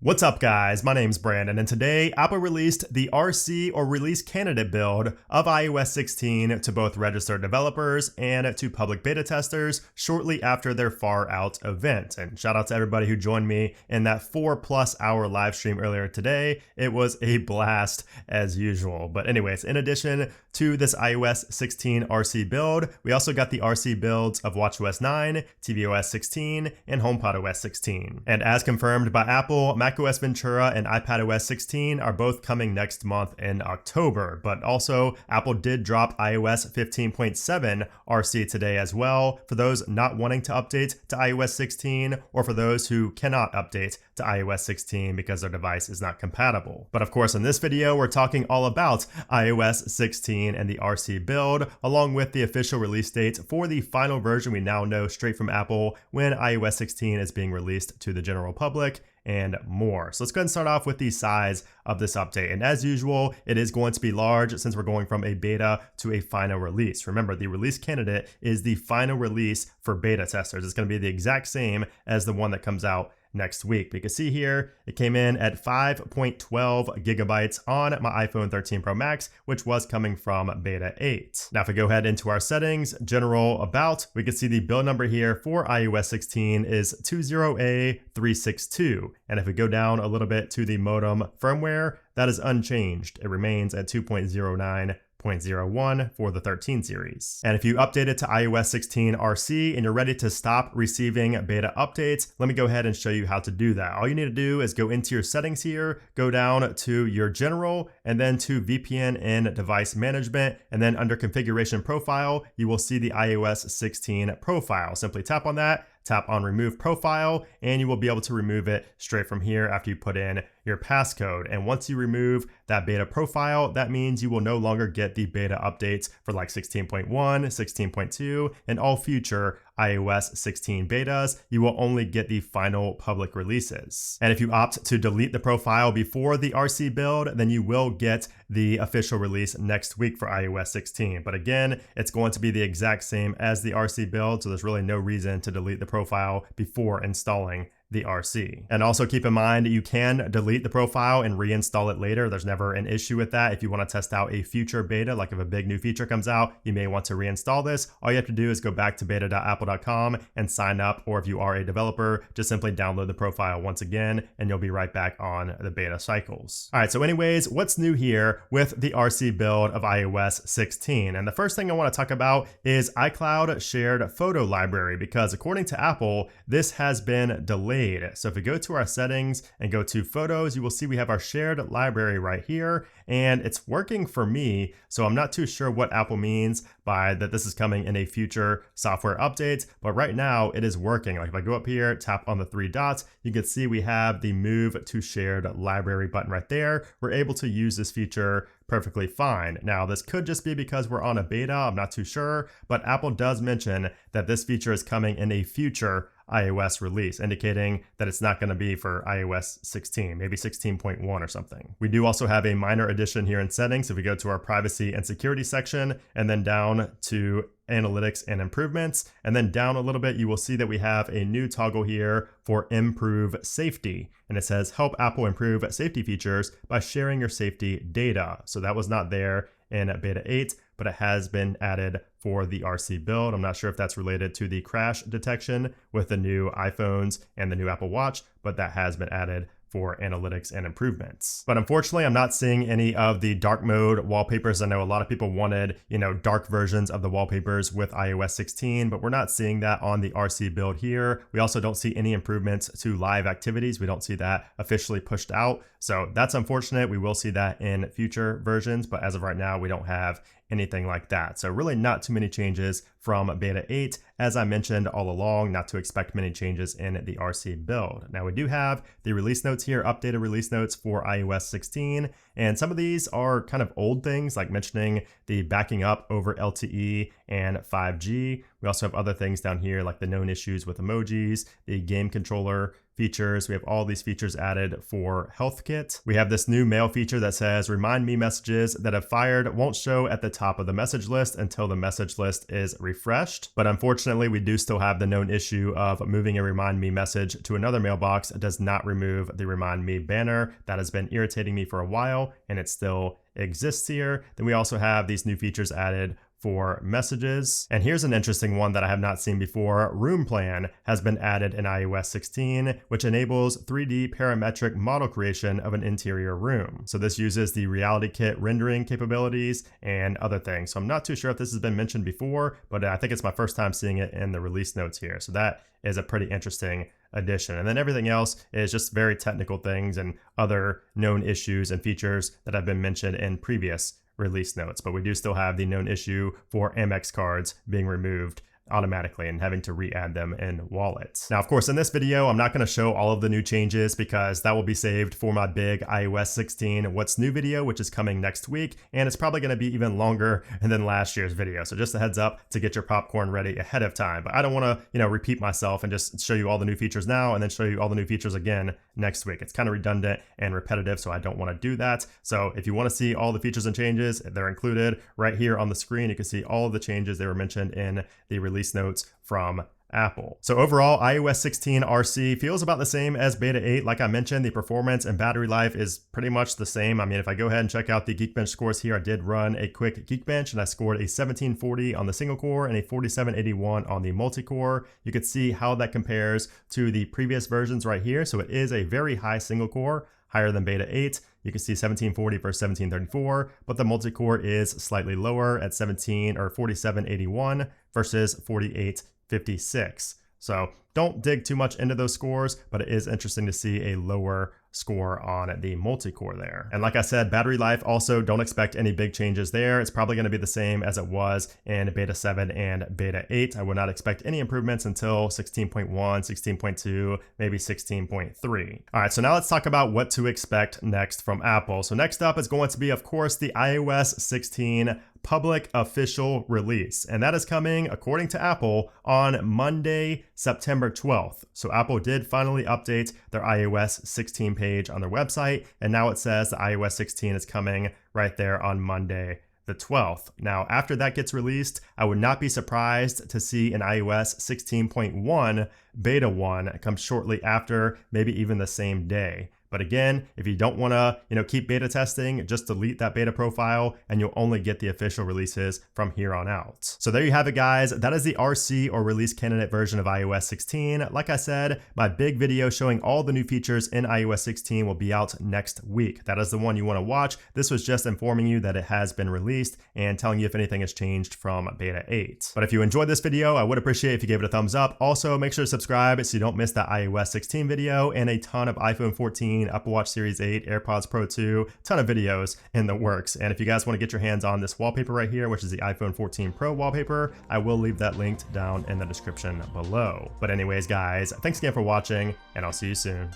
What's up guys, my name's Brandon and today Apple released the RC or release candidate build of iOS 16 to both registered developers and to public beta testers shortly after their far out event. And shout out to everybody who joined me in that 4+ hour live stream earlier today. It was a blast as usual. But anyways, in addition to this iOS 16 RC build, we also got the RC builds of watchOS 9, tvOS 16, and HomePodOS 16. And as confirmed by Apple, macOS Ventura and iPadOS 16 are both coming next month in October, but also Apple did drop iOS 15.7 RC today as well for those not wanting to update to iOS 16 or for those who cannot update to iOS 16 because their device is not compatible. But of course, in this video, we're talking all about iOS 16 and the RC build, along with the official release date for the final version we now know straight from Apple when iOS 16 is being released to the general public, and more. So let's go ahead and start off with the size of this update. And as usual, it is going to be large since we're going from a beta to a final release. Remember, the release candidate is the final release for beta testers. It's going to be the exact same as the one that comes out next week. But you can see here, it came in at 5.12 gigabytes on my iPhone 13 Pro Max, which was coming from beta 8. Now, if we go ahead into our settings, general about, we can see the build number here for iOS 16 is 20A362. And if we go down a little bit to the modem firmware, that is unchanged. It remains at 2.09.01 for the 13 series. And if you update it to iOS 16 RC and you're ready to stop receiving beta updates, let me go ahead and show you how to do that. All you need to do is go into your settings here, go down to your general, and then to VPN and device management. And then under configuration profile, you will see the iOS 16 profile. Simply tap on that, tap on remove profile, and you will be able to remove it straight from here after you put in your passcode. And once you remove that beta profile, that means you will no longer get the beta updates for like 16.1, 16.2, and all future iOS 16 betas. You will only get the final public releases. And if you opt to delete the profile before the RC build, then you will get the official release next week for iOS 16. But again, it's going to be the exact same as the RC build, so there's really no reason to delete the profile before installing the RC. And also keep in mind, you can delete the profile and reinstall it later. There's never an issue with that. If you want to test out a future beta, like if a big new feature comes out, you may want to reinstall this. All you have to do is go back to beta.apple.com and sign up, or if you are a developer, just simply download the profile once again, and you'll be right back on the beta cycles. All right, so anyways, what's new here with the RC build of iOS 16? And the first thing I want to talk about is iCloud shared photo library, because according to Apple, this has been delayed. So if we go to our settings and go to photos, you will see we have our shared library right here, and it's working for me. So I'm not too sure what Apple means by that this is coming in a future software update, but right now it is working. Like if I go up here, tap on the 3 dots, you can see we have the move to shared library button right there. We're able to use this feature perfectly fine. Now, this could just be because we're on a beta, I'm not too sure, but Apple does mention that this feature is coming in a future iOS release, indicating that it's not going to be for iOS 16, maybe 16.1 or something. We do also have a minor addition here in settings. If we go to our privacy and security section and then down to analytics and improvements, and then down a little bit, you will see that we have a new toggle here for improve safety. And it says help Apple improve safety features by sharing your safety data. So that was not there in beta 8, but it has been added for the RC build. I'm not sure if that's related to the crash detection with the new iPhones and the new Apple Watch, but that has been added for analytics and improvements. But unfortunately, I'm not seeing any of the dark mode wallpapers. I know a lot of people wanted, dark versions of the wallpapers with iOS 16, but we're not seeing that on the RC build here. We also don't see any improvements to live activities. We don't see that officially pushed out. So that's unfortunate. We will see that in future versions, but as of right now, we don't have anything like that. So really not too many changes from beta 8. As I mentioned all along, not to expect many changes in the RC build. Now we do have the release notes here, updated release notes for iOS 16. And some of these are kind of old things, like mentioning the backing up over LTE and 5G. We also have other things down here like the known issues with emojis, the game controller features. We have all these features added for HealthKit. We have this new mail feature that says remind me messages that have fired won't show at the top of the message list until the message list is refreshed. But unfortunately, we do still have the known issue of moving a remind me message to another mailbox does not remove the remind me banner. That has been irritating me for a while and it still exists here. Then we also have these new features added for messages. And here's an interesting one that I have not seen before. Room Plan has been added in iOS 16, which enables 3D parametric model creation of an interior room. So this uses the Reality Kit rendering capabilities and other things. So I'm not too sure if this has been mentioned before, but I think it's my first time seeing it in the release notes here. So that is a pretty interesting addition. And then everything else is just very technical things and other known issues and features that have been mentioned in previous release notes, but we do still have the known issue for Amex cards being removed automatically and having to re-add them in wallets. Now, of course, in this video, I'm not going to show all of the new changes because that will be saved for my big iOS 16 What's New video, which is coming next week. And it's probably going to be even longer than last year's video. So just a heads up to get your popcorn ready ahead of time. But I don't want to, repeat myself and just show you all the new features now and then show you all the new features again next week. It's kind of redundant and repetitive, so I don't want to do that. So if you want to see all the features and changes, they're included right here on the screen. You can see all of the changes they were mentioned in the release notes from Apple. So overall, iOS 16 RC feels about the same as Beta 8. Like I mentioned, the performance and battery life is pretty much the same. I mean, if I go ahead and check out the Geekbench scores here, I did run a quick Geekbench and I scored a 1740 on the single core and a 4781 on the multi-core. You could see how that compares to the previous versions right here. So it is a very high single core, higher than Beta 8. You can see 1740 versus 1734, but the multi-core is slightly lower at 4781 versus 4856. So don't dig too much into those scores, but it is interesting to see a lower score on the multi-core there. And like I said, battery life also don't expect any big changes there. It's probably going to be the same as it was in Beta 7 and Beta 8. I would not expect any improvements until 16.1, 16.2, maybe 16.3. All right, so now let's talk about what to expect next from Apple. So next up is going to be, of course, the iOS 16 public official release. And that is coming, according to Apple, on Monday, September 12th. So Apple did finally update their iOS 16 page on their website. And now it says the iOS 16 is coming right there on Monday, the 12th. Now, after that gets released, I would not be surprised to see an iOS 16.1 beta 1 come shortly after, maybe even the same day. But again, if you don't want to, keep beta testing, just delete that beta profile and you'll only get the official releases from here on out. So there you have it, guys. That is the RC or release candidate version of iOS 16. Like I said, my big video showing all the new features in iOS 16 will be out next week. That is the one you want to watch. This was just informing you that it has been released and telling you if anything has changed from beta 8. But if you enjoyed this video, I would appreciate if you gave it a thumbs up. Also, make sure to subscribe so you don't miss that iOS 16 video and a ton of iPhone 14, Apple Watch Series 8, AirPods Pro 2, ton of videos in the works. And if you guys want to get your hands on this wallpaper right here, which is the iPhone 14 Pro wallpaper, I will leave that linked down in the description below. But anyways, guys, thanks again for watching, and I'll see you soon.